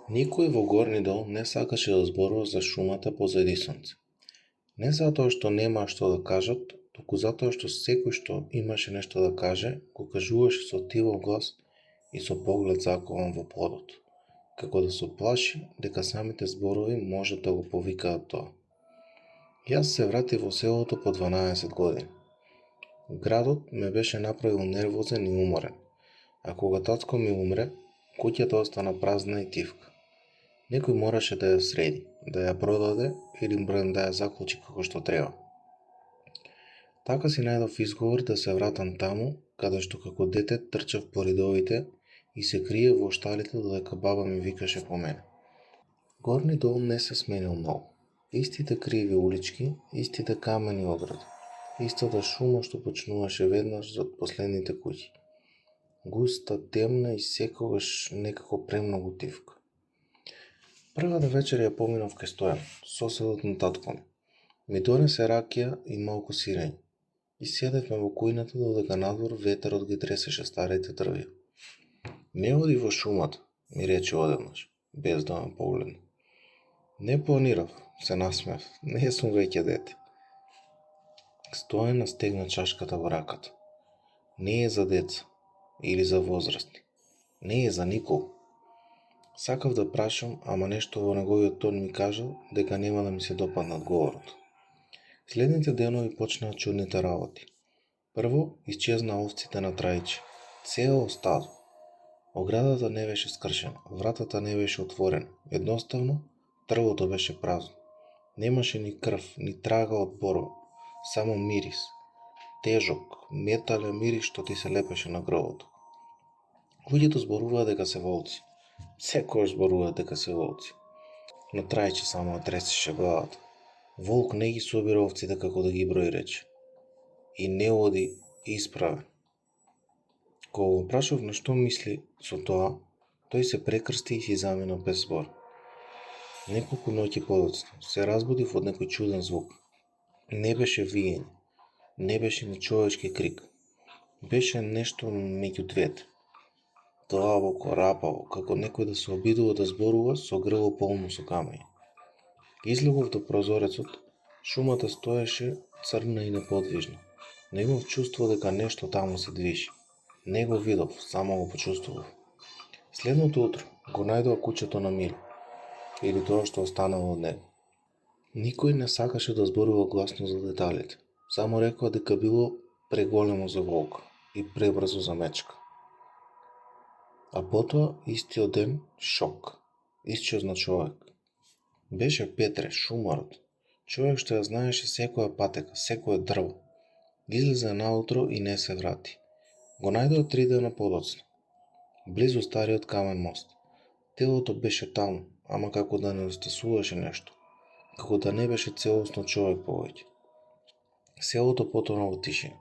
Никој во Горни Дол не сакаше да зборува за шумата позади сонце. Не затоа што немаа што да кажат, туку затоа што секој што имаше нешто да каже, го кажуваше со тивов глас и со поглед закован во подот, како да се плаши дека самите зборови можат да го повикаат тоа. Јас се вратив во селото по 12 години. Градот ме беше направил нервозен и уморен, а кога татко ми умре, куќата остана празна и тивка. Некој мораше да ја среди, да ја продаде или барем да ја заклучи како што треба. Така си најдов изговор да се вратам таму, каде што како дете трчав по ридовите и се крие во шталите додека баба ми викаше по мене. Горни Дол не се сменил многу. Истите криви улички, истите камени огради, истата шума што почнуваше веднаш за последните куќи. Густа, темна и секогаш некако премногу тивка. Првата вечер ја поминав кај Стојан, соседот на татко ми. Ми донесе ракија и малку сирење. И седевме во кујната додека надвор ветерот ги тресеше старите дрвја. Не оди во шумата, ми рече одеднаш, без да ме погледне. Не планирав, се насмеав, не сум веќе дете. Стојан настегна чашката во раката. Не е за деца или за возрастни. Не е за никого. Сакав да прашам, ама нешто во неговиот тон ми кажал дека нема да ми се допаднат говорот. Следните денови почнаа чудните работи. Прво, исчезна овците на Трајче. Цело стадо. Оградата не беше скршена, вратата не беше отворена. Едноставно, трвото беше празно. Немаше ни крв, ни трага од борба, само мирис. Тежок, метален мирис што ти се лепеше на гробото. Луѓето зборуваат дека се волци. Секојаш зборуваат дека се волци. Но Трајче само ја тресеше главата. Волк не ги собира овците како да ги брои, рече. И не оди исправен. Кога го прашав на што мисли со тоа, тој се прекрсти и си замина без збор. Неколку ноќи подоцна се разбудив од некој чуден звук. Не беше виење, не беше ни човечки крик. Беше нешто меѓу двете. Длабоко, рапаво, како некој да се обидува да зборува со грло полно со камења. Излегов до прозорецот, шумата стоеше црна и неподвижна, но имав чувство дека нешто таму се движи. Не го видов, само го почувствував. Следното утро го најдоа куќето на Мило, или тоа што останало од него. Никој не сакаше да зборува гласно за деталите, само рекоа дека било преголемо за волк и пребрзо за мечка. А потоа, истиот ден, шок. Исчезна човек. Беше Петре, шумарот. Човек што ја знаеше секоја патека, секое дрво. Излезе наутро и не се врати. Го најдоа 3 дена подоцна. Близу стариот камен мост. Телото беше таму, ама како да не остасуваше нешто. Како да не беше целосно човек повеќе. Селото потона во тишина.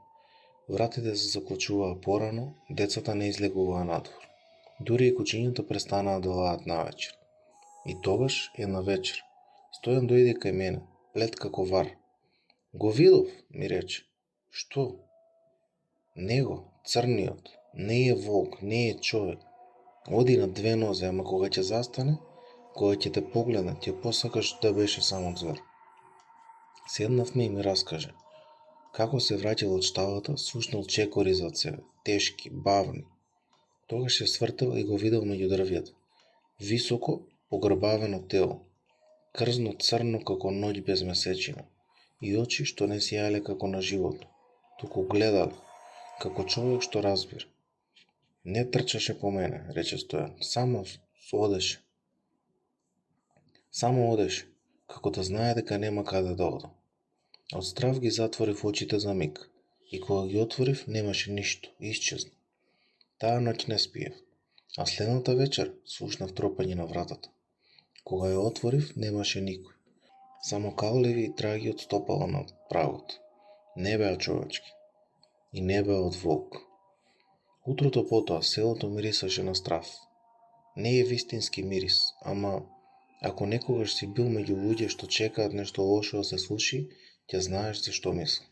Вратите се заклучуваа порано, децата не излегуваа надвор. Дури и кучињата престанаа да лаат навечер. И тогаш, една вечер, Стојан дојде кај мене, плет како вар. Го видов, ми рече. Што? Него, црниот. Не е волк, не е човек. Оди на 2 нозе, ама кога ќе застане, кога ќе те погледне, ќе посакаш да беше само звер. Седнавме и ми раскаже. Како се враќал од шталата, слушнал чекори зад себе, тешки, бавни. Тогаш се свртел и го видел меѓу дрвјата. Високо, погрбавено тело. Крзно црно како ноќ без месечина. И очи што не сијале како на живот, туку гледале, како човек што разбира. Не трчаше по мене, рече Стојан, само одеше. Само одеше, како да знае дека нема каде да одам. Од страв ги затворив очите за миг, и кога ги отворив, немаше ништо, исчезна. Таа ноќ не спиев, а следната вечер слушнав тропање на вратата. Кога ја отворив, немаше никој. Само калеви и траги од стопала на прагот. Не беа човечки. И не беа од волк. Утрото потоа селото мирисаше на страв. Не е вистински мирис, ама ако некогаш си бил меѓу луѓе што чекаат нешто лошо да се случи, ќе знаеш за што мислам.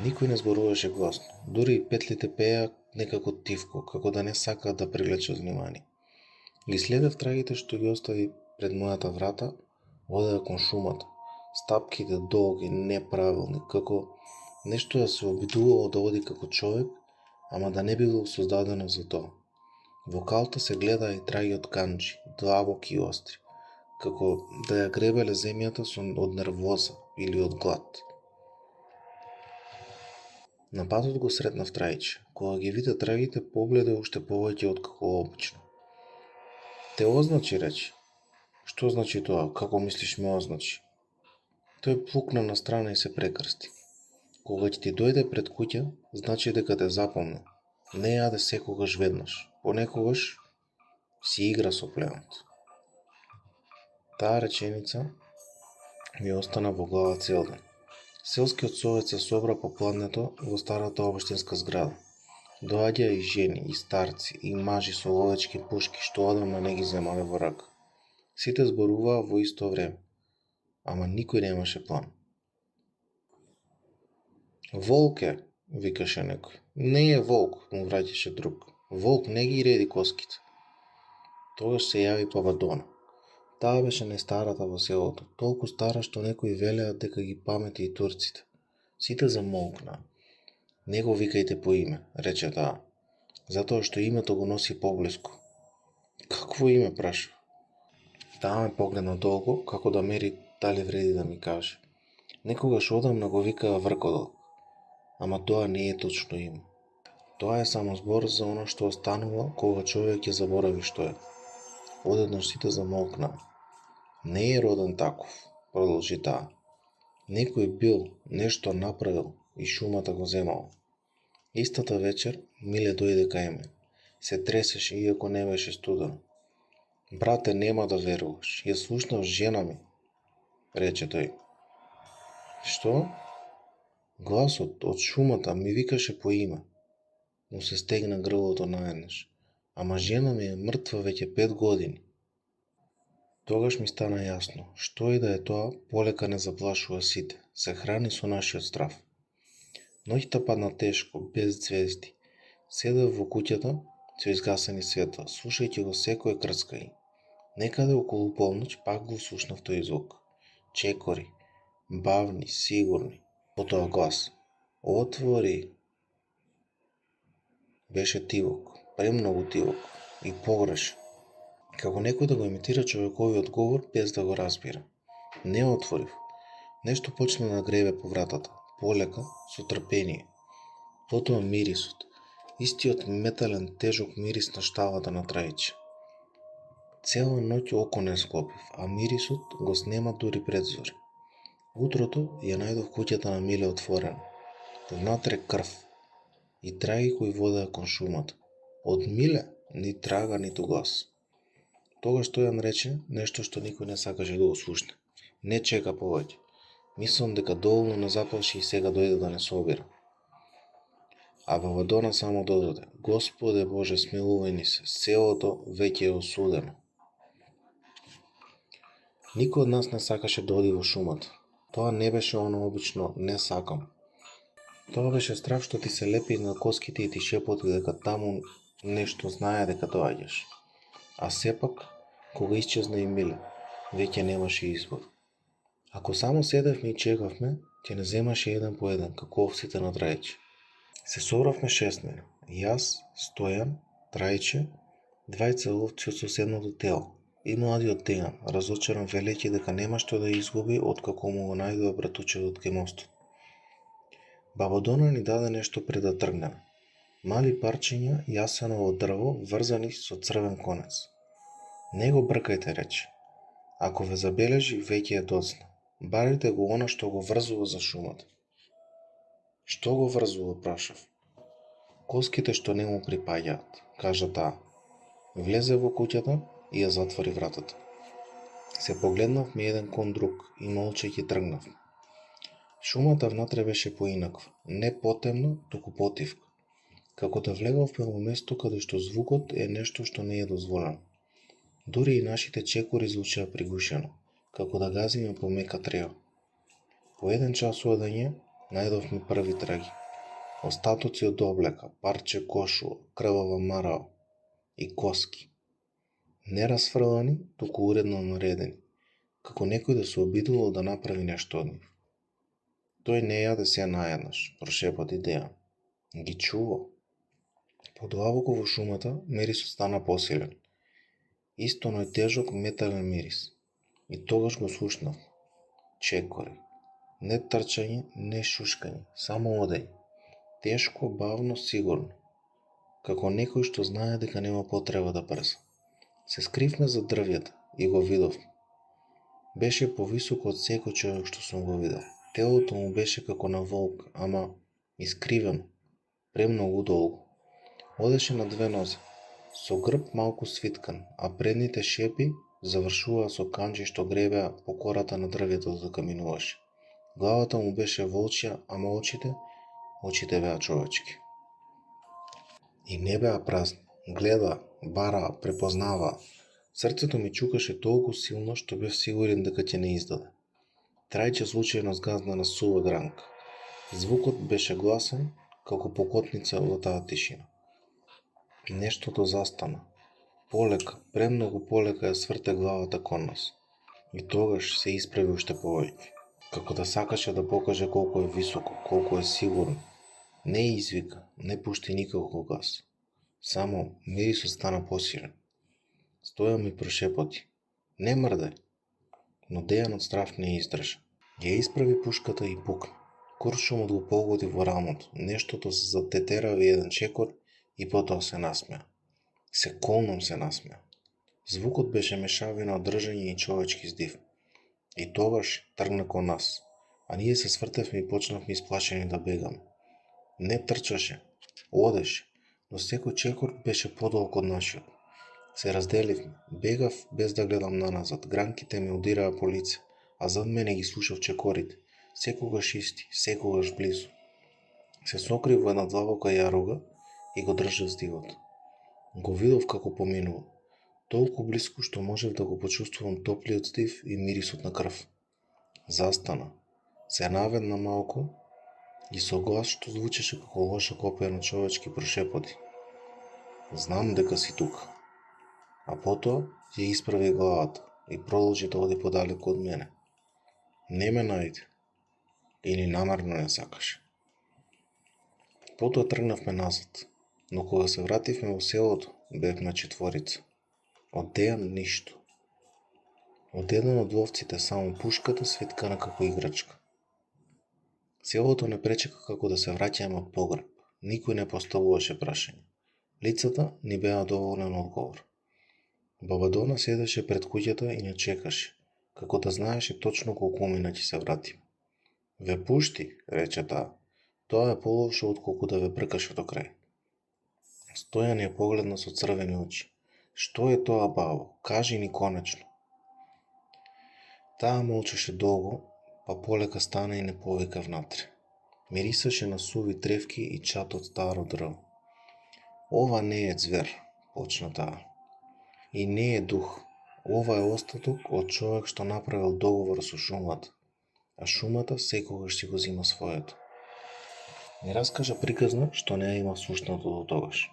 Никој не зборуваше гласно, дури и петлите пееа некако тивко, како да не сакаат да привлечат внимание. Ги следев трагите што ги остави пред мојата врата, одеа кон шумата. Стапките долги, неправилни, како нешто да се обидувало да оди како човек, ама да не било создадено за тоа. Во калта се гледаа и траги од канџи, длабоки и остри, како да ја гребеле земјата од нервоза или од глад. На патот го сретнав Трајче. Кога ги виде трагите, погледа уште повеќе од како обично. Те означи, рече. Што значи тоа? Како мислиш ме означи? Тој плукна на страна и се прекрсти. Кога ќе ти дојде пред куќа, значи дека те запомне. Не јаде секогаш веднаш. Понекогаш си игра со пленот. Таа реченица ми остана во глава цел ден. Селскиот совет се собра по пладнето во старата општинска зграда. Доаѓа и жени, и старци, и мажи со ловечки пушки што одамна не ги земале во рака. Сите зборуваа во исто време, ама никој немаше план. Волк е, викаше некој. Не е волк, му враќаше друг. Волк не ги реди коските. Тогаш се јави Бабадона. Таа беше најстарата во селото, толку стара што некои велеат дека ги памети и турците. Сите замолкнаа. Не го викајте по име, рече таа, затоа што името го носи поблиску. Какво име, праша? Таа ме погледна долго, како да мери дали вреди да ми каже. Некогаш одамна го викаа Вркодолг, ама тоа не е точно име. Тоа е само збор за оно што останува кога човек ќе заборави што е. Одеднаш сите замолкнаа. Не е роден таков, продолжи таа. Некој бил, нешто направил и шумата го земал. Истата вечер Миле дојде кај мене. Се тресеше иако не беше студено. Брате, нема да веруваш. Ја слушнав жена ми, рече тој. Што? Гласот од шумата ми викаше по име. Му се стегна грлото наеднаш. Ама жена ми е мртва веќе 5 години. Тогаш ми стана јасно, што и да е тоа, полека не заплашува сите, се храни со нашиот страв. Ноќта падна тешко, без ѕвезди. Седев во куќата, со изгасени светла, слушајќи го секој крцкај. Некаде околу полноќ пак го слушнав тој звук. Чекори, бавни, сигурни. Потоа глас. Отвори. Беше тивок, премногу тивок и погрешен. Како некој да го имитира човековиот говор без да го разбира. Не отворив. Нешто почна да гребе по вратата, полека, со трпение. Потоа мирисот, истиот метален тежок мирис на шталата на Трајче. Цела ноќ око не склопив, а мирисот го снема дури предзор. Утрото ја најдов куќата на Миле отворена. Внатре крв и траги кои водеа кон шумата. Од Миле ни трага, ниту глас. Тогаш Стојан рече нешто што никој не сакаше да го слушне. Не чека повеќе. Мислам дека доволно не заплаши и сега дојде да не собира. А Бабадона само додаде: Господе Боже, смилувај ни се, селото веќе е осудено. Никој од нас не сакаше да оди во шумата. Тоа не беше оно обично не сакам. Тоа беше страв што ти се лепи на коските и ти шепоти дека таму нешто знае дека доаѓаш. А сепак, кога исчезна и Миле, веќе немаше избор. Ако само седевме и чекавме, ќе не земаше еден по еден, како овците на Трајче. Се собравме 6 јас, Стојан, Трајче, двајца овци од соседното тело и младиот Дејан, разочаран велејќи дека нема што да изгуби откако му го најдува братучевот кај мостот. Бабадона ни даде нешто пред да тргнеме. Мали парчиња јасеново дрво врзани со црвен конец. Не го бркајте, рече. Ако ве забележи, веќе е доцна. Барите го она што го врзува за шумата. Што го врзува, прашав. Коските што не му припаѓаат, кажа таа. Влезе во куќата и ја затвори вратата. Се погледнавме еден кон друг и молчејќи тргнавме. Шумата внатре беше поинаква, не потемно, туку потивка. Како да влеговме во место каде што звукот е нешто што не е дозволено. Дури и нашите чекори звучеа пригушено, како да газиме по мека трева. По 1 час одење најдовме први траги. Остатоци од облека, парче кошуа, крвава марава и коски. Не расфрлани, туку уредно наредени, како некој да се обидувал да направи нешто од нив. Тој не јаде се наеднаш, прошепоти Дејан. Ги чувал. Подлабоко во шумата мирисот стана посилен. Исто оној тежок метален мирис. И тогаш го слушнав. Чекори. Не трчање, не шушкање, само одење. Тешко, бавно, сигурно. Како некој што знае дека нема потреба да брза. Се скривме за дрвјата и го видов. Беше повисоко од секој човек што сум го видел. Телото му беше како на волк, ама искривено, премногу долго. Одеше на две нозе, со грб малку свиткан, а предните шепи завршуваа со канџи што гребеа по кората на дрвјето додека минуваше. Главата му беше волчја, ама очите беа човечки. И не беа празни. Гледа, бара, препознава. Срцето ми чукаше толку силно што бев сигурен дека ќе не издаде. Трајче случајно згазна на сува гранка. Звукот беше гласен, како покотница во таа тишина. Нештото застана. Полека, премногу полека ја сврте главата кон нас. И тогаш се исправи уште повеќе. Како да сакаше да покаже колку е високо, колку е сигурно. Не извика, не пушти никако гас. Само мирисот стана посилен. Стоја ми прошепоти. Не мрдај. Но Дејан од страв не издржа. Ја исправи пушката и пукна. Куршумот го погоди во рамото. Нештото се затетера еден чекор и потоа се насмеа. Секолном се насмеа. Звукот беше мешавина од држање и човечки здив. И тогаш тргна кон нас, а ние се свртевме и почнавме исплашени да бегаме. Не трчаше, одеше, но секој чекор беше подолг од нашиот. Се разделивме, бегав без да гледам наназад, гранките ме удираа по лице, а зад мене ги слушав чекорите, секогаш исти, секогаш близу. Се сокрив во една длабока јарога и го држав здивот. Го видов како поминува, толку близко што можев да го почувствувам топлиот здив и мирисот на крв. Застана, се наведна малку и со глас што звучеше како лоша копија на човечки прошепоти. Знам дека си тука. А потоа ја исправи главата и продолжи да оди подалеку од мене. Не ме најде. Или намерно не сакаше. Потоа тргнавме назад, но кога се вративме во селото, бевме четворица. Од Дејан ништо. Од еден од ловците само пушката свиткана како играчка. Селото не пречека како да се враќаме од погреб. Никој не поставуваше прашање. Лицата ни беа доволен одговор. Баба Дона седеше пред куќата и не чекаше, како да знаеше точно колку мина ќе се вратиме. Ве пушти, рече таа. Тоа е полошо отколку да ве бркаше до крај. Стојан ја погледна со црвени очи. Што е тоа, бабо? Кажи ни конечно. Таа молчеше долго, па полека стана и не повика внатре. Мирисаше на суви тревки и чат од старо дрво. Ова не е звер, почна таа. И не е дух. Ова е остаток од човек што направил договор со шумата. А шумата секогаш си го зима своето. Ми раскажа приказна што не ја има слушнато до тогаш.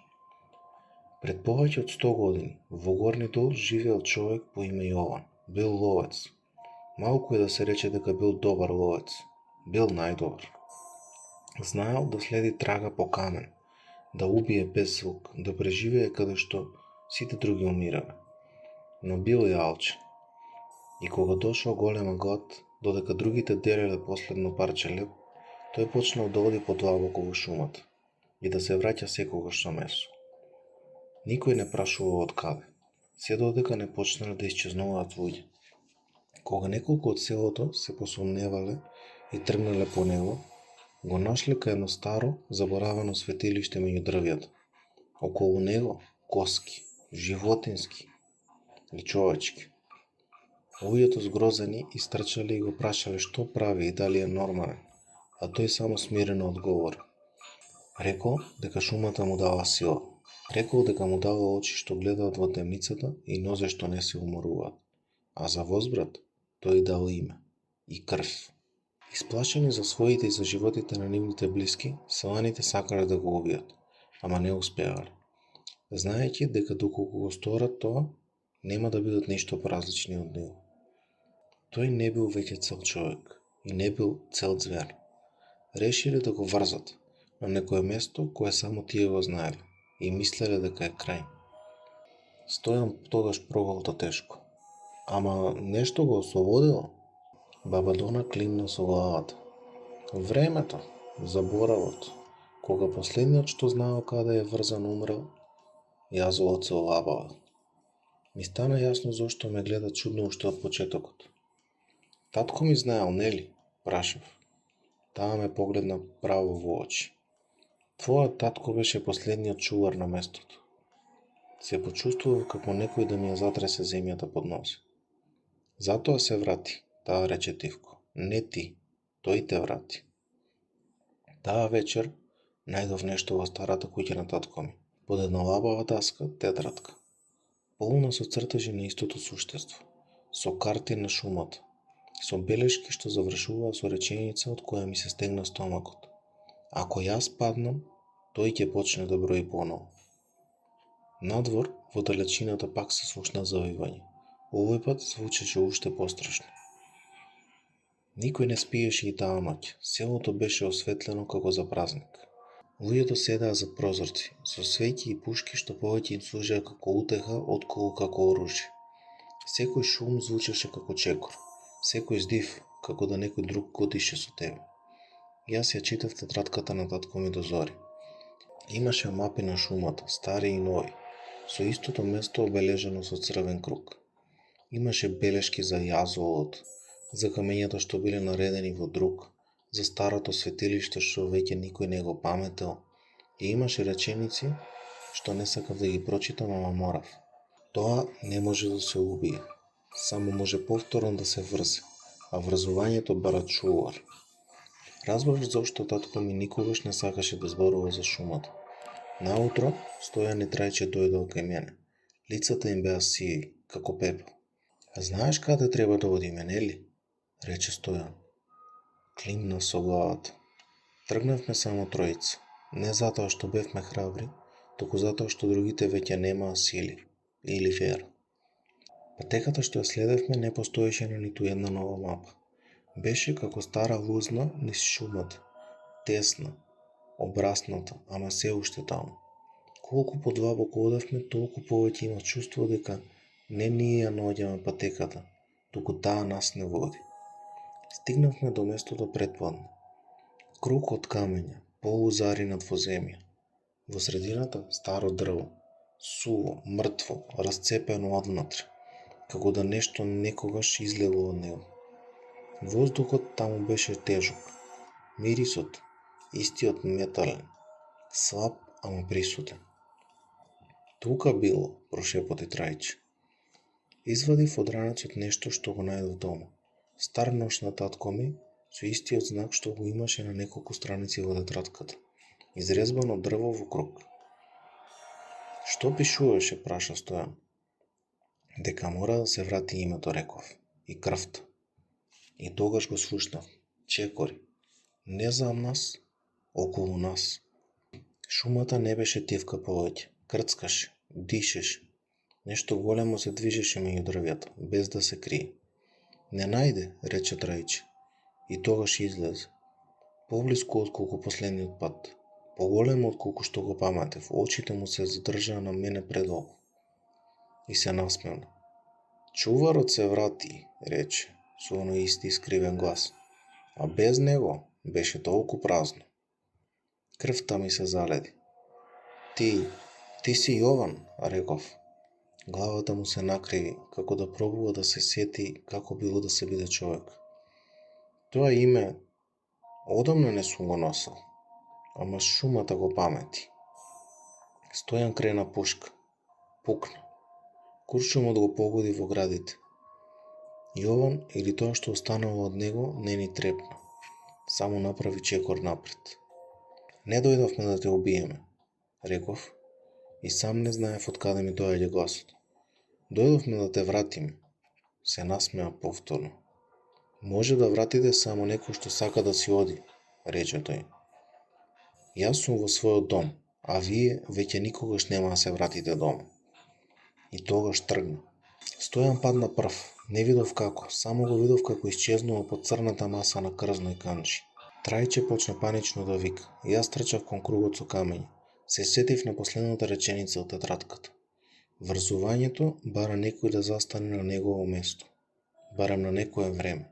Пред повеќе од 100 години во Горни Дол живеел човек по име Јован. Бил ловец. Малку е да се рече дека бил добар ловец. Бил најдобар. Знаел да следи трага по камен, да убие без звук, да преживее каде што сите други умирале. Но бил и алчен. И кога дошол голема глад, додека другите делеле последно парче леб, тој почнал да оди подлабоко во шумата и да се враќа секогаш со месо. Никој не прашува од каде, се додека не почнале да исчезнуваат луѓе. Кога неколку од селото се посомневале и тргнале по него, го нашле кај едно старо, заборавено светилиште меѓу дрвјата. Околу него коски, животински и човечки. Луѓето згрозени истрчале и го прашале што прави и дали е нормален, а тој само смирено одговори. Рекол дека шумата му дава сила. Рекол дека му дава очи што гледаат во темницата и нозе што не се уморуваат. А за возбрат тој дал име и крв. Исплашени за своите и за животите на нивните блиски, селаните сакале да го убијат, ама не успеале. Знаејќи дека доколку го сторат тоа, нема да бидат ништо поразлични од него. Тој не бил веќе цел човек и не бил цел звер. Решиле да го врзат на некое место кое само тие го знаеле и мислеле дека е крај. Стојан тогаш проголта тешко. Ама нешто го ослободило? Баба Дона климна со главата. Времето, заборавот, кога последниот што знаел каде е врзан умрел, јазовот се олабавал. Ми стана јасно зошто ме гледа чудно уште од почетокот. Татко ми знаел, нели? Прашав. Таа ме погледна право во очи. Твојот татко беше последниот чувар на местото. Се почувствував како некој да ми ја затресе земјата под нос. Затоа се врати, таа рече тивко. Не ти, тој те врати. Таа вечер најдов нешто во старата куќа на татко ми, под една лабава даска, тетрадка, полна со цртежи на истото суштество, со карти на шумата, со белешки што завршуваа со реченица од која ми се стегна стомакот. Ако јас паднам, тој ќе почне да брои поново. Надвор, во далечината пак се слушна завивање. Овој пат звучеше уште пострашно. Никој не спиеше и таа ноќ. Селото беше осветлено како за празник. Луѓето седаа за прозорци, со свеќи и пушки што повеќе им служеа како утеха отколку како оружје. Секој шум звучеше како чекор, секој здив како да некој друг го дише со тебе. Јас ја читав тетратката на татко ми до зори. Имаше мапи на шумата, стари и нови, со истото место обележено со црвен круг. Имаше белешки за јазовот, за камењата што биле наредени во друг, за старото светилиште што веќе никој не го паметел, и имаше реченици што не сакав да ги прочитам, ама морав. Тоа не може да се убие, само може повторно да се врзе, а врзувањето бара чувар. Разбрав зошто татко ми никогаш не сакаше да зборува за шумата. Наутро, Стојан и Трајче дојдоа кај мене. Лицата им беа сиви, како пепел. А знаеш каде треба да одиме, нели? Рече Стојан. Климна со главата. Тргнавме само тројца. Не затоа што бевме храбри, туку затоа што другите веќе немаа сили или вера. Патеката што ја следевме не постоеше на ниту една нова мапа. Беше како стара лузна низ шумата, тесна, обрасната, ама се уште таму. Колку подлабоко одевме, толку повеќе има чувство дека не ние ја наоѓаме патеката, туку таа нас не води. Стигнавме до местото предпладне. Круг од камења, полузаринат во земја. Во средината старо дрво, суво, мртво, расцепено однатре, како да нешто некогаш излегло од него. Воздухот таму беше тежок. Мирисот, истиот метален, слаб, ама присутен. Тука било, прошепоти Трајче. Извадив од ранецот нешто што го најдов дома. Стар нож на татко ми, со истиот знак што го имаше на неколку страници во тетратката. Изрезбано дрво во круг. Што пишуваше, праша Стојан. Дека мора да се врати името, реков. И крвта. И тогаш го слушнав. Чекори. Не за нас, околу нас. Шумата не беше тивка повеќе. Крцкаше, дишеше. Нешто големо се движеше меѓу дрвјата, без да се крие. Не најде, рече Трајче. И тогаш излезе. Поблиску отколку последниот пат. Поголемо отколку што го паметев. Очите му се задржаа на мене предолго. И се насмевна. Чуварот се врати, рече, со оној исти искривен глас. А без него беше толку празно. Крвта ми се заледи. Ти си Јован, реков. Главата му се накриви, како да пробува да се сети како било да се биде човек. Тоа име одамна не сум го носел, ама шумата го памети. Стојан крена пушка. Пукна. Куршумот го погоди во градите. Јован или тоа што останало од него не ни трепна. Само направи чекор напред. Не дојдовме да те убиеме, реков, и сам не знаев од каде ми доаѓа гласот. Дојдовме да те вратиме, се насмеа повторно. Може да вратите само некој што сака да си оди, рече тој. Јас сум во својот дом, а вие веќе никогаш нема да се вратите дома. И тогаш тргна. Стојан падна прв. Не видов како, само го видов како исчезнува под црната маса на крзно и канџи. Трајче почна панично да вика. Јас трчав кон кругот со камења. Се сетив на последната реченица од тетратката. Врзувањето бара некој да застане на негово место. Барем на некое време.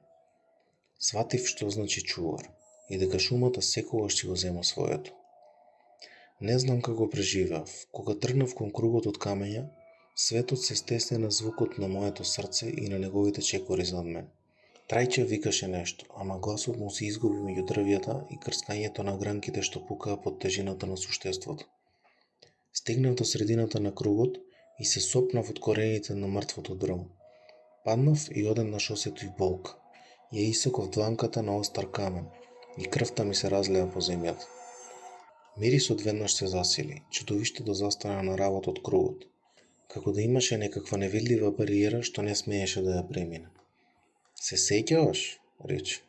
Сватив што значи чувар и дека шумата секогаш ќе го зема своето. Не знам како преживеав. Кога тргнав кон кругот од камења, светот се стесни на звукот на моето срце и на неговите чекори зад мен. Трајче викаше нешто, ама гласот му се изгуби меѓу дрвјата и крскањето на гранките што пукаа под тежината на суштеството. Стигнав до средината на кругот и се сопнав од корените на мртвото дрво. Паднав и одеднаш осетив болка. Ја исеков дланката на остар камен и крвта ми се разлеа по земјата. Мирисот веднаш се засили, чудовиштето застана на равот од кругот, како да имаше некаква невидлива бариера што не смееше да ја премине. Се сеќаваш, рече.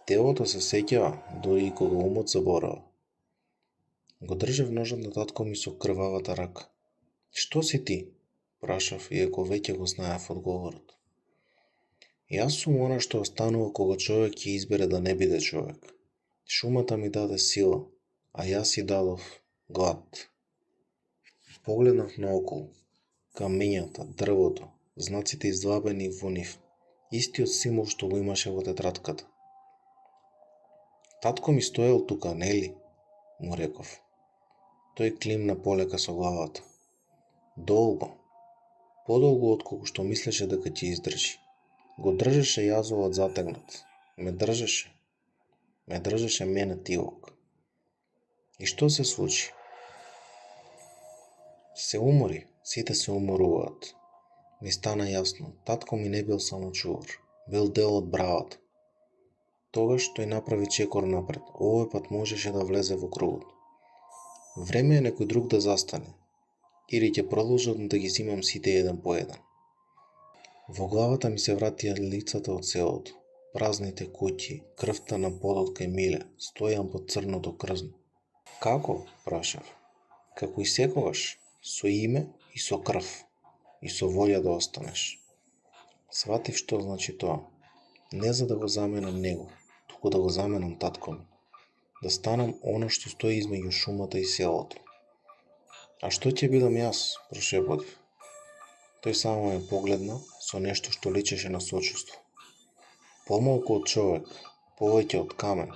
Телото се сеќава, дури и кога умот заборава. Го држав ножот на татко ми со крвавата рака. Што си ти? Прашав, иако веќе го знаев одговорот. Јас сум она што останува кога човек ќе избере да не биде човек. Шумата ми даде сила, а јас си дадов глад. Погледнав наоколу. Камењата, дрвото, знаците издлабени во нив. Истиот символ што го имаше во тетратката. Татко ми стоел тука, нели? Му реков. Тој климна полека со главата. Долго. Подолго отколку што мислеше дека ќе издржи. Го држеше јазовот затегнат. Ме држеше мене тивок. И што се случи? Се умори, сите се уморуваат. Ми стана јасно, татко ми не бил само чувар, бил дел од бравата. Тогаш тој направи чекор напред, овој пат можеше да влезе во кругот. Време е некој друг да застане, или ќе продолжам да ги зимам сите еден по еден. Во главата ми се вратија лицата од селото, празните куќи, крвта на подот кај Миле, Стојан под црното крзно. Како? Прашав. Како и секогаш, со име и со крв, и со волја да останеш. Сватив што значи тоа. Не за да го заменам него, туку да го заменам татко ми. Да станам оно што стои измеѓу шумата и селото. А што ќе бидам јас? Прошепотив. Тој само ме погледна со нешто што личеше на сочувство. Помалку од човек, повеќе од камен,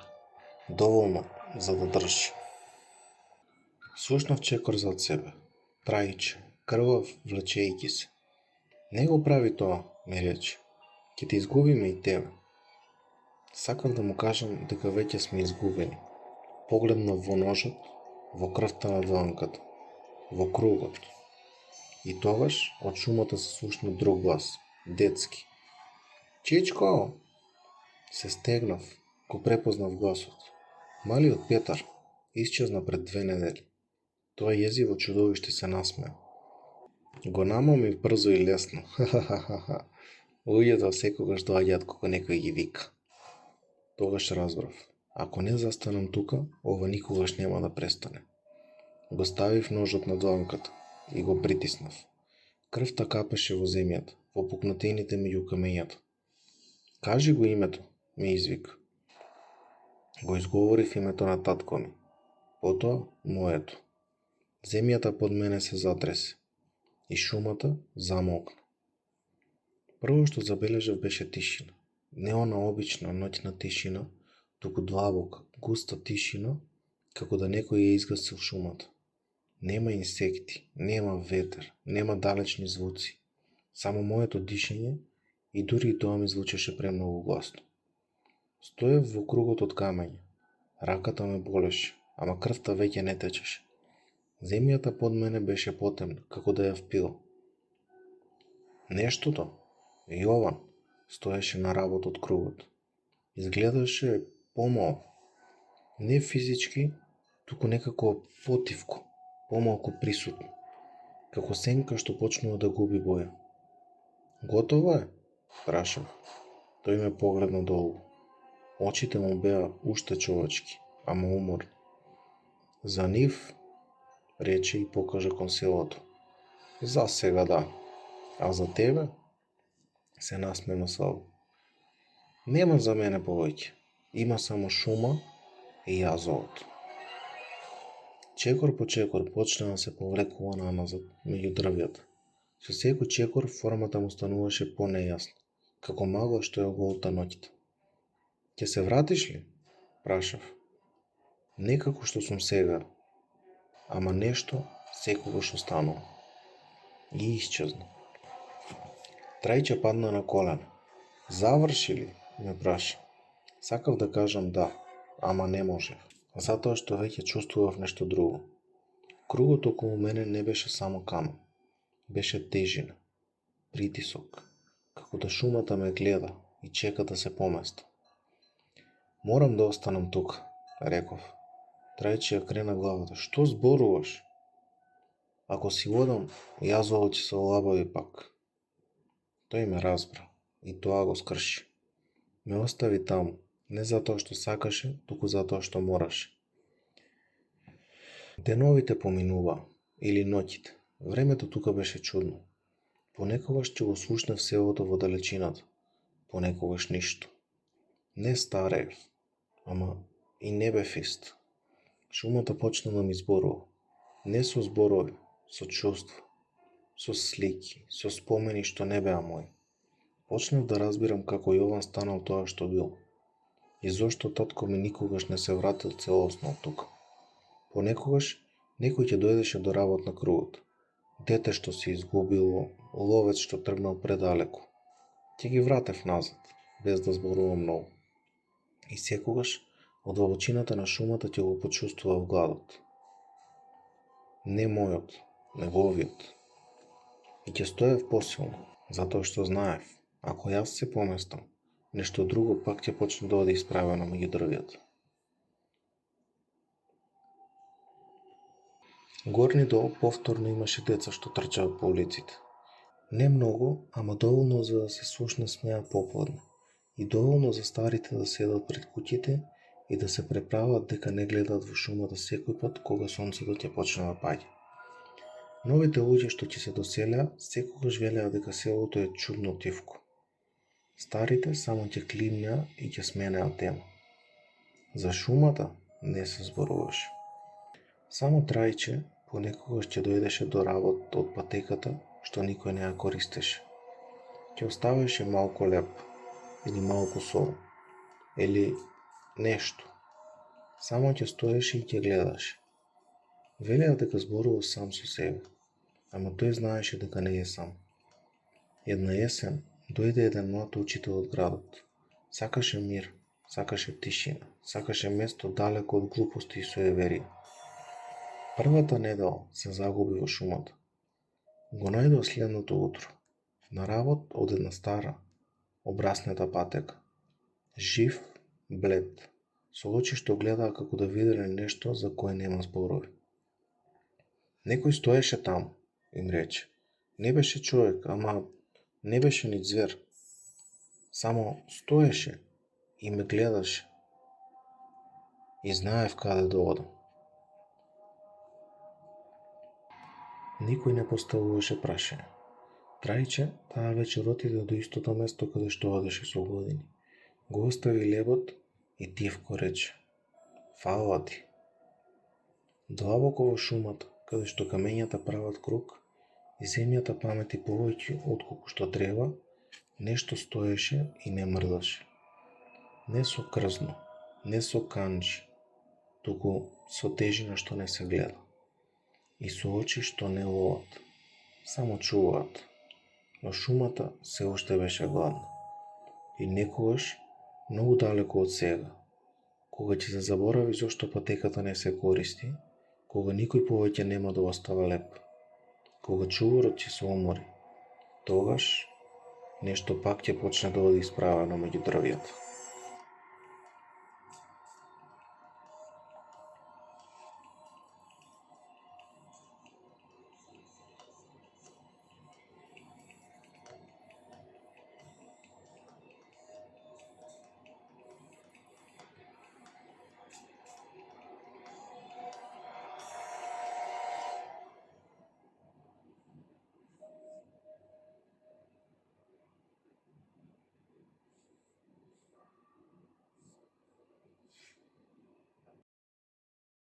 доволно за да држи. Слушнав чекор зад себе. Трајче, крвав, влечејќи се. Не го прави тоа, ми рече. Ќе те изгубиме и тебе. Сакав да му кажам дека веќе сме изгубени. Погледнав во ножот, во крвта на дланката, во кругот. И тогаш од шумата се слушна друг глас, детски. Чичко! Се стегнав, го препознав гласот. Малиот Петар исчезна пред 2 недели. Тоа језиво чудовиште се насмеа. Го намамив брзо и лесно. Ха-ха-ха-ха. Луѓето секогаш доаѓаат кога некој ги вика. Тогаш разбрав. Ако не застанам тука, ова никогаш нема да престане. Го ставив ножот на дланката и го притиснав. Крвта капеше во земјата, во пукнатините меѓу камењата. Кажи го името, ми извика. Го изговорив името на татко ми. Потоа моето. Земјата под мене се затресе и шумата замолкна. Прво што забележав беше тишина. Не она обична ноќна тишина, туку длабока, густа тишина, како да некој ја изгасил шумата. Нема инсекти, нема ветер, нема далечни звуци, само моето дишење и дури и тоа ми звучеше премногу гласно. Стоев во кругот од камења. Раката ме болеше, ама крвта веќе не течеше. Земјата под мене беше потемна, како да ја впила. Нештото, Јован, стоеше на работ од кругот. Изгледаше помал, не физички, туку некако потивко, помалку присутно, како сенка што почнува да губи боја. Готово е? Прашав. Тој ме погледна долу. Очите му беа уште човечки, ама уморни. За нив, рече и покажа кон селото. За сега да, А за тебе? Се насмева Саво. Нема за мене повеќе. Има само шума и јазовот. Чекор по чекор почна да се повлекува наназад меѓу дрвјата. Со секој чекор формата му стануваше понејасна, како магла што ја голта ноќта. Ќе се вратиш ли? Прашав. Не како што сум сега, ама нешто секогаш останува. И исчезна. Трајче падна на колена. Заврши ли? Ме праша. Сакав да кажам да, ама не можев. Затоа што веќе чувствував нешто друго. Кругот околу мене не беше само камен. Беше тежина, притисок, како да шумата ме гледа и чека да се поместа. Морам да останам тука, реков. Трајче ја крена главата. Што зборуваш? Ако си одам, јазовот ќе се олабави пак. Тој ме разбра и тоа го скрши. Ме остави таму, не затоа што сакаше, туку затоа што мораше. Деновите поминува, или ноќите. Времето тука беше чудно. Понекогаш ќе го слушнев селото во далечината, понекогаш ништо. Не стареев, ама и не бев ист. Шумата почна да ми зборува. Не со зборови, со чувства, со слики, со спомени што не беа мои. Почнав да разбирам како Јован станал тоа што бил. И зошто татко ми никогаш не се вратил целосно од тука. Понекогаш некој ќе дојдеше до работ на кругот. Дете што се изгубило, ловец што тргнал предалеку. Ќе ги вратев назад, без да зборувам многу. И секогаш, од длабочината на шумата ќе го почувствував гладот. Не мојот, неговиот. И ќе стоев посилно, затоа што знаев, ако јас се поместам, нешто друго пак ќе почне да оди исправено меѓу дрвјата. Горни дол повторно имаше деца што трчаат по улиците. Не многу, ама доволно за да се слушне смеа попладне и доволно за старите да седат пред куќите и да се преправат дека не гледаат во шумата секој пат кога сонцето ќе почне да паѓа. Новите луѓе што ќе се доселеа секогаш велеа дека селото е чудно тивко. Старите само ќе климнеа и ќе сменеа тема. За шумата не се зборуваше. Само Трајче понекогаш ќе дојдеше до работ од патеката што никој не ја користеше. Ќе оставеше малку леп, или малку сол, или нешто. Само ќе стоеше и ќе гледаше. Велеа дека зборува сам со себе, ама тој знаеше дека не е сам. Една есен дојде еден млад учител од градот. Сакаше мир, сакаше тишина, сакаше место далеко од глупости и суеверија. Првата недела се загуби во шумата. Го најдов следното утро. На работ од една стара, обраснета патека. Жив, блед, со очи што гледаа како да виделе нешто за кое нема зборови. Некој стоеше таму, им рече. Не беше човек, ама не беше ни звер. Само стоеше и ме гледаше. И знаев каде да одам. Никој не поставуваше прашање. Трајче таа вечер отиде до истото место каде што одеше со години. Го остави лебот и тивко рече. Фала ти. Длабоко во шумата, каде што камењата прават круг и земјата памети повеќе отколку што треба, нешто стоеше и не мрдаше. Не со крзно, не со канџи, туку со тежина што не се гледа. И со очи што не ловат, само чуваат. Но шумата се уште беше гладна. И некогаш, многу далеко од сега, кога ќе се заборави зошто патеката не се користи, кога никој повеќе нема да остава леп, кога чуворот ќе се умори, тогаш нешто пак ќе почне да оди исправено меѓу дрвјата.